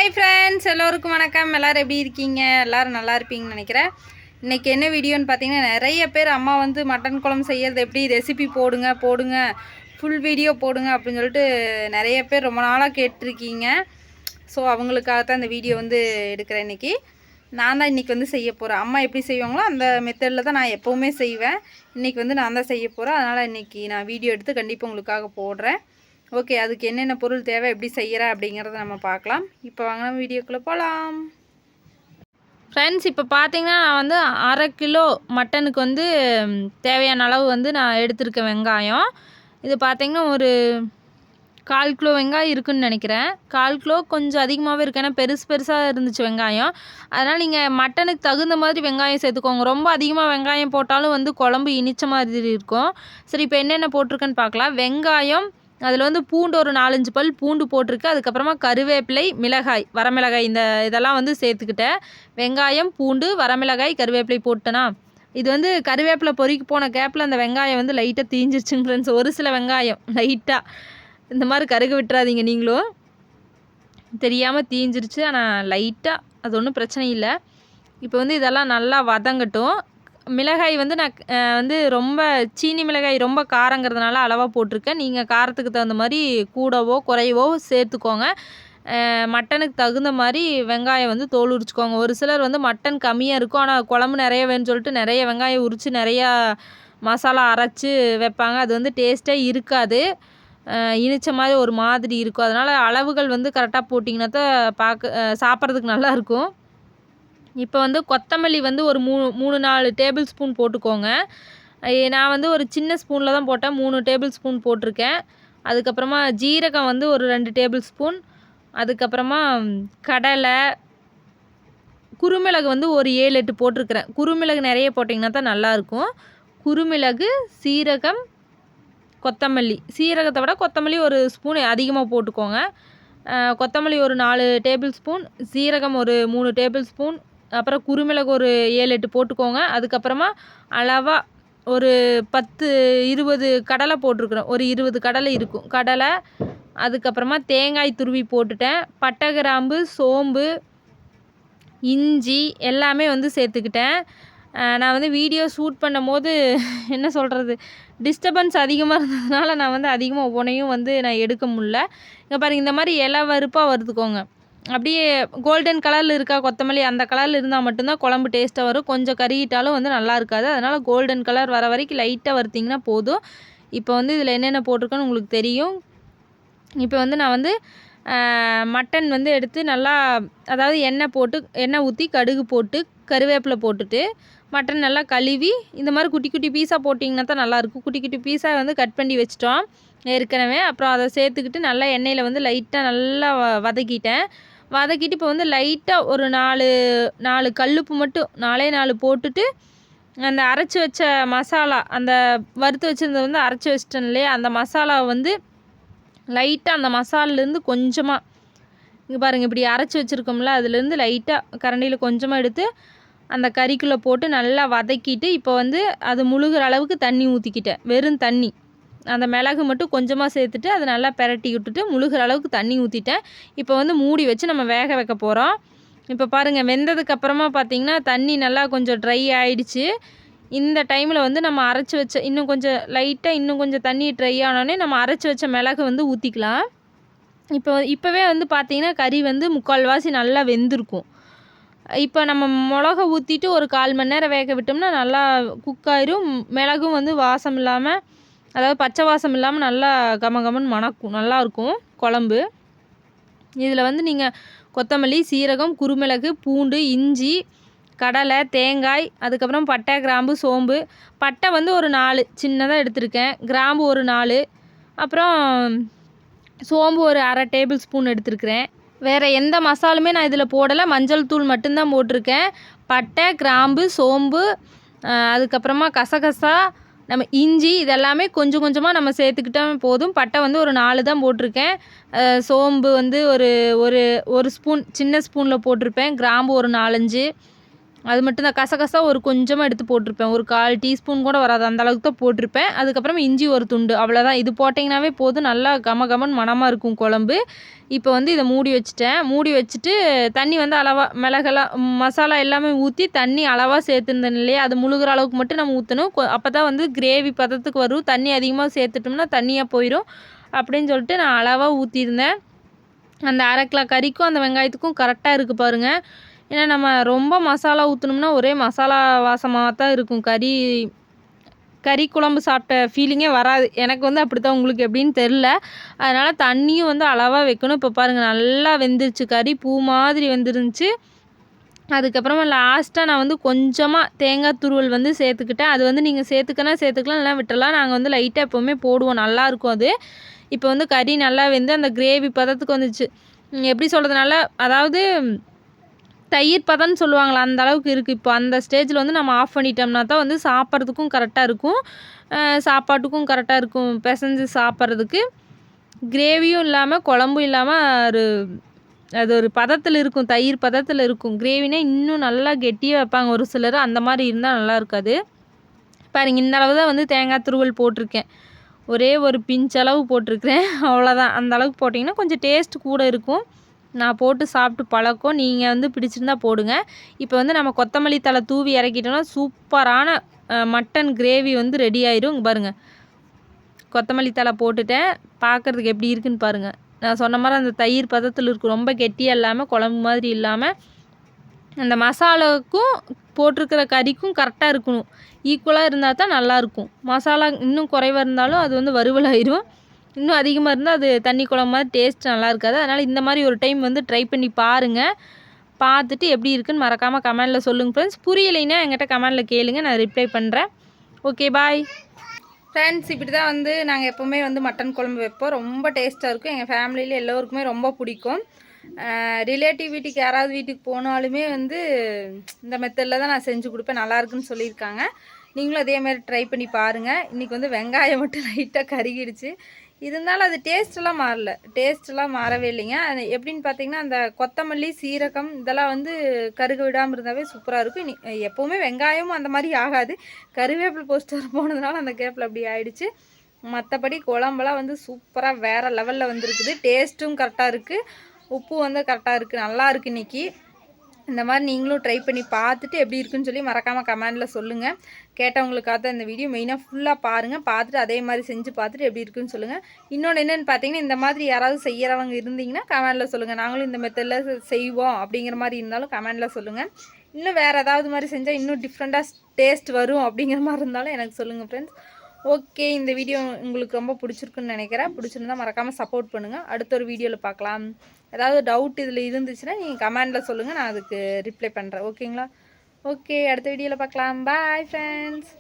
Hi friends, எல்லோருக்கும் வணக்கம். எல்லோரும் எப்படி இருக்கீங்க? எல்லோரும் நல்லா இருப்பீங்கன்னு நினைக்கிறேன். இன்றைக்கி என்ன வீடியோன்னு பார்த்தீங்கன்னா, நிறைய பேர் அம்மா வந்து மட்டன் குழம்பு செய்கிறது எப்படி ரெசிபி போடுங்க ஃபுல் வீடியோ போடுங்க அப்படின்னு சொல்லிட்டு நிறைய பேர் ரொம்ப நாளாக கேட்டிருக்கீங்க. ஸோ அவங்களுக்காக தான் இந்த வீடியோ வந்து எடுக்கிறேன். இன்றைக்கி நான் தான் இன்றைக்கி வந்து செய்ய போகிறேன். அம்மா எப்படி செய்வாங்களோ அந்த மெத்தடில் தான் நான் எப்போவுமே செய்வேன். இன்றைக்கி வந்து நான் தான் செய்ய போகிறேன். அதனால் இன்றைக்கி நான் வீடியோ எடுத்து கண்டிப்பாக உங்களுக்காக போடுறேன். ஓகே, அதுக்கு என்னென்ன பொருள் தேவை, எப்படி செய்கிறேன் அப்படிங்கிறத நம்ம பார்க்கலாம். இப்போ வாங்க வீடியோக்குள்ளே போகலாம். ஃப்ரெண்ட்ஸ், இப்போ பார்த்தீங்கன்னா நான் வந்து 1/2 கிலோ மட்டனுக்கு வந்து தேவையான அளவு வந்து நான் எடுத்திருக்கேன் வெங்காயம். இது பார்த்தீங்கன்னா ஒரு 1/4 கிலோ வெங்காயம் இருக்குதுன்னு நினைக்கிறேன். 1/4 கிலோ கொஞ்சம் அதிகமாகவே இருக்குது, ஏன்னா பெருசாக இருந்துச்சு வெங்காயம். அதனால் நீங்கள் மட்டனுக்கு தகுந்த மாதிரி வெங்காயம் சேர்த்துக்கோங்க. ரொம்ப அதிகமாக வெங்காயம் போட்டாலும் வந்து குழம்பு இனிச்ச மாதிரி இருக்கும். சரி, இப்போ என்னென்ன போட்டிருக்கேன்னு பார்க்கலாம். வெங்காயம், அதில் வந்து பூண்டு ஒரு 4-5 பல் பூண்டு போட்டிருக்கு. அதுக்கப்புறமா கருவேப்பிலை, மிளகாய், வரமிளகாய், இதெல்லாம் வந்து சேர்த்துக்கிட்டேன். வெங்காயம், பூண்டு, வரமிளகாய், கருவேப்பிலை போட்டேனா. இது வந்து கருவேப்பிலை பொறிக்கு போன கேப்பில் அந்த வெங்காயம் வந்து லைட்டாக தீஞ்சிருச்சுங்க ஃப்ரெண்ட்ஸ். ஒரு சில வெங்காயம் லைட்டாக இந்த மாதிரி கருக விட்டுறாதீங்க நீங்களும். தெரியாமல் தீஞ்சிருச்சு, ஆனால் லைட்டாக, அது ஒன்றும் பிரச்சனை இல்லை. இப்போ வந்து இதெல்லாம் நல்லா வதங்கட்டும். மிளகாய் வந்து நான் வந்து ரொம்ப சீனி மிளகாய் ரொம்ப காரங்கிறதுனால அளவாக போட்டிருக்கேன். நீங்கள் காரத்துக்கு தகுந்த மாதிரி கூடவோ குறைவோ சேர்த்துக்கோங்க. மட்டனுக்கு தகுந்த மாதிரி வெங்காயம் வந்து தோல் உரிச்சுக்கோங்க. ஒரு சிலர் வந்து மட்டன் கம்மியாக இருக்கும், ஆனால் குழம்பு நிறைய வேணும்னு சொல்லிட்டு நிறைய வெங்காயம் உரித்து நிறையா மசாலா அரைச்சி வைப்பாங்க. அது வந்து டேஸ்ட்டே இருக்காது, இனிச்ச மாதிரி ஒரு மாதிரி இருக்கும். அதனால் அளவுகள் வந்து கரெக்டாக போட்டிங்கன்னா தான் சாப்பிட்றதுக்கு நல்லாயிருக்கும். இப்போ வந்து கொத்தமல்லி வந்து ஒரு 3-4 டேபிள் ஸ்பூன் போட்டுக்கோங்க. நான் வந்து ஒரு சின்ன ஸ்பூனில் தான் போட்டேன், 3 டேபிள் ஸ்பூன் போட்டிருக்கேன். அதுக்கப்புறமா ஜீரகம் வந்து ஒரு 2 டேபிள் ஸ்பூன். அதுக்கப்புறமா கடலை, குறுமிளகு வந்து ஒரு 7-8 போட்டிருக்கிறேன். குறுமிளகு நிறைய போட்டிங்கன்னா தான் நல்லாயிருக்கும். குறுமிளகு, சீரகம், கொத்தமல்லி. சீரகத்தை விட கொத்தமல்லி ஒரு ஸ்பூன் அதிகமாக போட்டுக்கோங்க. கொத்தமல்லி ஒரு 4 டேபிள் ஸ்பூன், சீரகம் ஒரு 3 டேபிள் ஸ்பூன், அப்புறம் குறுமிளகு ஒரு 7-8 போட்டுக்கோங்க. அதுக்கப்புறமா அளவாக ஒரு 10-20 கடலை போட்டிருக்குறோம். ஒரு 20 கடலை இருக்கும் கடலை. அதுக்கப்புறமா தேங்காய் துருவி போட்டுட்டேன். பட்டை, கிராம்பு, சோம்பு, இஞ்சி எல்லாமே வந்து சேர்த்துக்கிட்டேன். நான் வந்து வீடியோ ஷூட் பண்ணும் போது என்ன சொல்கிறது, டிஸ்டர்பன்ஸ் அதிகமாக இருந்ததுனால நான் வந்து அதிகமாக ஒவ்வொன்றையும் வந்து நான் எடுக்க முடில. இங்கே பாருங்கள், இந்த மாதிரி இலை வறுப்பாக வறுத்துக்கோங்க. அப்படியே கோல்டன் கலரில் இருக்கா கொத்தமல்லி, அந்த கலரில் இருந்தால் மட்டும்தான் குழம்பு டேஸ்ட்டாக வரும். கொஞ்சம் கருகிட்டாலும் வந்து நல்லா இருக்காது. அதனால் கோல்டன் கலர் வர வரைக்கும் லைட்டாக வறுத்திங்கன்னா போதும். இப்போ வந்து இதில் என்னென்ன போட்டிருக்கேன்னு உங்களுக்கு தெரியும். இப்போ வந்து நான் வந்து மட்டன் வந்து எடுத்து நல்லா, அதாவது எண்ணெய் ஊற்றி கடுகு போட்டு கருவேப்பிலை போட்டுட்டு மட்டன் நல்லா கழுவி இந்த மாதிரி குட்டி குட்டி பீஸாக போட்டிங்கன்னா தான் நல்லாயிருக்கும். குட்டி குட்டி பீஸாக வந்து கட் பண்ணி வச்சிட்டோம் ஏற்கனவே. அப்புறம் அதை சேர்த்துக்கிட்டு நல்லா எண்ணெயில் வந்து லைட்டாக நல்லா வதக்கிட்டு இப்போ வந்து லைட்டாக ஒரு 4 கல்லுப்பு மட்டும் 4 போட்டுட்டு அந்த அரைச்சி வச்ச மசாலா, அந்த வறுத்து வச்சுருந்தது வந்து அரைச்சி வச்சிட்டேன் இல்லையா, அந்த மசாலாவை வந்து லைட்டாக அந்த மசாலாலேருந்து கொஞ்சமாக, இங்கே பாருங்கள், இப்படி அரைச்சி வச்சுருக்கோம்ல, அதுலேருந்து லைட்டாக கரண்டியில் கொஞ்சமாக எடுத்து அந்த கறிக்குள்ளே போட்டு நல்லா வதக்கிட்டு இப்போ வந்து அது முழுகிற அளவுக்கு தண்ணி ஊற்றிக்கிட்டேன். வெறும் தண்ணி, அந்த மிளகு மட்டும் கொஞ்சமாக சேர்த்துட்டு அதை நல்லா பெரட்டி விட்டுட்டு முழுகிற அளவுக்கு தண்ணி ஊற்றிட்டேன். இப்போ வந்து மூடி வச்சு நம்ம வேக வைக்க போகிறோம். இப்போ பாருங்கள், வெந்ததுக்கப்புறமா பார்த்திங்கன்னா தண்ணி நல்லா கொஞ்சம் ட்ரை ஆகிடுச்சு. இந்த டைமில் வந்து நம்ம அரைச்சி வச்ச இன்னும் கொஞ்சம் தண்ணி ட்ரை ஆனோடனே நம்ம அரைச்சி வச்ச மிளகு வந்து ஊற்றிக்கலாம். இப்போவே வந்து பார்த்திங்கன்னா கறி வந்து 3/4வாசி நல்லா வெந்திருக்கும். இப்போ நம்ம மிளகா ஊற்றிட்டு ஒரு 1/4 மணி நேரம் வேக விட்டோம்னா நல்லா குக் ஆயிரும். மிளகும் வந்து வாசம் இல்லாமல், அதாவது பச்சை வாசம் இல்லாமல் நல்லா கமகமன்னு மணக்கும், நல்லாயிருக்கும் குழம்பு. இதில் வந்து நீங்கள் கொத்தமல்லி, சீரகம், குறுமிளகு, பூண்டு, இஞ்சி, கடலை, தேங்காய், அதுக்கப்புறம் பட்டை, கிராம்பு, சோம்பு. பட்டை வந்து ஒரு 4 சின்னதாக எடுத்திருக்கேன். கிராம்பு ஒரு 4, அப்புறம் சோம்பு ஒரு 1/2 டேபிள் ஸ்பூன் எடுத்துருக்கிறேன். வேறு எந்த மசாலுமே நான் இதில் போடலை, மஞ்சள் தூள் மட்டும்தான் போட்டிருக்கேன். பட்டை, கிராம்பு, சோம்பு, அதுக்கப்புறமா கசகசா, நம்ம இஞ்சி, இதெல்லாமே கொஞ்சம் கொஞ்சமாக நம்ம சேர்த்துக்கிட்டால் போதும். பட்டை வந்து ஒரு 4 தான் போட்டிருக்கேன். சோம்பு வந்து ஒரு ஸ்பூன் சின்ன ஸ்பூனில் போட்டிருப்பேன். கிராம்பு ஒரு 4-5, அது மட்டும் தான். கசகசா ஒரு கொஞ்சமாக எடுத்து போட்டிருப்பேன். ஒரு 1/4 டீஸ்பூன் கூட வராது, அந்த அளவுக்கு தான் போட்டிருப்பேன். அதுக்கப்புறம் இஞ்சி ஒரு துண்டு, அவ்வளோதான். இது போட்டிங்கனாவே போதும், நல்லா கம கமன்னு மணமாக இருக்கும் குழம்பு. இப்போ வந்து இதை மூடி வச்சுட்டேன். மூடி வச்சுட்டு தண்ணி வந்து அளவாக மிளகெல்லாம் மசாலா எல்லாமே ஊற்றி தண்ணி அளவாக சேர்த்துருந்தேன் இல்லையா, அது முழுகிற அளவுக்கு மட்டும் நம்ம ஊற்றணும். அப்போ தான் வந்து கிரேவி பதத்துக்கு வரும். தண்ணி அதிகமாக சேர்த்துட்டோம்னா தண்ணியாக போயிடும் அப்படின்னு சொல்லிட்டு நான் அளவாக ஊற்றியிருந்தேன். அந்த 1/2 கிலோ கறிக்கும் அந்த வெங்காயத்துக்கும் கரெக்டாக இருக்குது பாருங்கள். ஏன்னா நம்ம ரொம்ப மசாலா ஊற்றினோம்னா ஒரே மசாலா வாசமாக தான் இருக்கும். கறி குழம்பு சாப்பிட்ட ஃபீலிங்கே வராது. எனக்கு வந்து அப்படி தான், உங்களுக்கு எப்படின்னு தெரில. அதனால் தண்ணியும் வந்து அளவாக வைக்கணும். இப்போ பாருங்கள் நல்லா வெந்துருச்சு, கறி பூ மாதிரி வெந்துருந்துச்சு. அதுக்கப்புறமா லாஸ்ட்டாக நான் வந்து கொஞ்சமாக தேங்காய் துருவல் வந்து சேர்த்துக்கிட்டேன். அது வந்து நீங்கள் சேர்த்துக்கலாம், இல்லைனா விட்டுறலாம். நாங்கள் வந்து லைட்டாக எப்போவுமே போடுவோம், நல்லாயிருக்கும் அது. இப்போ வந்து கறி நல்லா வெந்து அந்த கிரேவி பதத்துக்கு வந்துச்சு. எப்படி சொல்கிறது, நல்லா அதாவது தயிர் பதம்னு சொல்லுவாங்களா, அந்த அளவுக்கு இருக்குது. இப்போ அந்த ஸ்டேஜில் வந்து நம்ம ஆஃப் பண்ணிட்டோம்னா தான் வந்து சாப்பிட்றதுக்கும் கரெக்டாக இருக்கும், சாப்பாட்டுக்கும் கரெக்டாக இருக்கும், பிசைஞ்சு சாப்பிட்றதுக்கு. கிரேவியும் இல்லாமல் குழம்பும் இல்லாமல் அது ஒரு பதத்தில் இருக்கும், தயிர் பதத்தில் இருக்கும். கிரேவினா இன்னும் நல்லா கெட்டியாக வைப்பாங்க ஒரு சிலர், அந்த மாதிரி இருந்தால் நல்லா இருக்காது. பாருங்க, இந்த அளவு தான் வந்து தேங்காய் துருவல் போட்டிருக்கேன். ஒரே ஒரு பிஞ்ச் அளவு போட்டிருக்கிறேன், அவ்வளோதான். அந்த அளவுக்கு போட்டிங்கன்னா கொஞ்சம் டேஸ்ட் கூட இருக்கும். நான் போட்டு சாப்பிட்டு பழக்கம், நீங்கள் வந்து பிடிச்சிருந்தா போடுங்க. இப்போ வந்து நம்ம கொத்தமல்லி தழை தூவி இறக்கிட்டோம்னா சூப்பரான மட்டன் கிரேவி வந்து ரெடி ஆயிடும். பாருங்கள், கொத்தமல்லி தழை போட்டுட்டேன், பார்க்குறதுக்கு எப்படி இருக்குன்னு பாருங்கள். நான் சொன்ன மாதிரி அந்த தயிர் பதத்தில் இருக்கும், ரொம்ப கெட்டியாக இல்லாமல் குழம்பு மாதிரி இல்லாமல். அந்த மசாலாவுக்கும் போட்டிருக்கிற கறிக்கும் கரெக்டாக இருக்கணும், ஈக்குவலாக இருந்தால் தான் நல்லாயிருக்கும். மசாலா இன்னும் குறைவாக இருந்தாலும் அது வந்து வறுவலாயிரும், இன்னும் அதிகமாக இருந்தால் அது தண்ணி குழம்பு மாதிரி டேஸ்ட் நல்லா இருக்காது. அதனால் இந்த மாதிரி ஒரு டைம் வந்து ட்ரை பண்ணி பாருங்கள். பார்த்துட்டு எப்படி இருக்குன்னு மறக்காமல் கமெண்டில் சொல்லுங்கள் ஃப்ரெண்ட்ஸ். புரியலைன்னா என்கிட்ட கமெண்டில் கேளுங்க, நான் ரிப்ளை பண்ணுறேன். Okay, bye friends. இப்படி தான் வந்து நாங்கள் எப்போவுமே வந்து மட்டன் குழம்பு வைப்போம், ரொம்ப டேஸ்ட்டாக இருக்கும். எங்கள் ஃபேமிலியில் எல்லோருக்குமே ரொம்ப பிடிக்கும். ரிலேட்டிவ் வீட்டுக்கு யாராவது வீட்டுக்கு போனாலுமே வந்து இந்த மெத்தடில் தான் நான் செஞ்சு கொடுப்பேன், நல்லாயிருக்குன்னு சொல்லியிருக்காங்க. நீங்களும் அதேமாதிரி ட்ரை பண்ணி பாருங்கள். இன்றைக்கி வந்து வெங்காயம் மட்டும் லைட்டாக கருகிடுச்சு, இருந்தாலும் அது டேஸ்ட்டெல்லாம் மாறல, டேஸ்ட்டெல்லாம் மாறவே இல்லைங்க. அது எப்படின்னு பார்த்தீங்கன்னா, அந்த கொத்தமல்லி சீரகம் இதெல்லாம் வந்து கருக விடாமல் இருந்தாவே சூப்பராக இருக்கும். எப்போவுமே வெங்காயமும் அந்த மாதிரி ஆகாது, கருவேப்பிலை போஸ்டர் போனதுனால அந்த கேப்பில் அப்படி ஆயிடுச்சு. மற்றபடி குழம்பெல்லாம் வந்து சூப்பராக வேறு லெவலில் வந்துருக்குது. டேஸ்ட்டும் கரெக்டாக இருக்குது, உப்பு வந்து கரெக்டாக இருக்குது, நல்லா இருக்குது இன்றைக்கி. இந்த மாதிரி நீங்களும் ட்ரை பண்ணி பார்த்துட்டு எப்படி இருக்குன்னு சொல்லி மறக்காமல் கமெண்டில் சொல்லுங்கள். கேட்டவங்களுக்காக தான் இந்த வீடியோ, மெயினாக ஃபுல்லாக பாருங்கள். பார்த்துட்டு அதே மாதிரி செஞ்சு பார்த்துட்டு எப்படி இருக்குன்னு சொல்லுங்கள். இன்னொன்று என்னென்னு பார்த்தீங்கன்னா, இந்த மாதிரி யாராவது செய்கிறவங்க இருந்தீங்கன்னா கமெண்டில் சொல்லுங்கள். நாங்களும் இந்த மெத்தடில் செய்வோம் அப்படிங்கிற மாதிரி இருந்தாலும் கமெண்டில் சொல்லுங்கள். இன்னும் வேறு ஏதாவது மாதிரி செஞ்சால் இன்னும் டிஃப்ரெண்ட்டாக டேஸ்ட் வரும் அப்படிங்கிற மாதிரி இருந்தாலும் எனக்கு சொல்லுங்கள் ஃப்ரெண்ட்ஸ். ஓகே, இந்த வீடியோ உங்களுக்கு ரொம்ப பிடிச்சிருக்குன்னு நினைக்கிறேன். பிடிச்சிருந்தா மறக்காமல் சப்போர்ட் பண்ணுங்கள். அடுத்த ஒரு வீடியோவில் பார்க்கலாம். ஏதாவது டவுட் இதில் இருந்துச்சுன்னா நீங்கள் கமெண்டில் சொல்லுங்கள், நான் அதுக்கு ரிப்ளை பண்ணுறேன். ஓகேங்களா? ஓகே, அடுத்த வீடியோவில் பார்க்கலாம். Bye friends.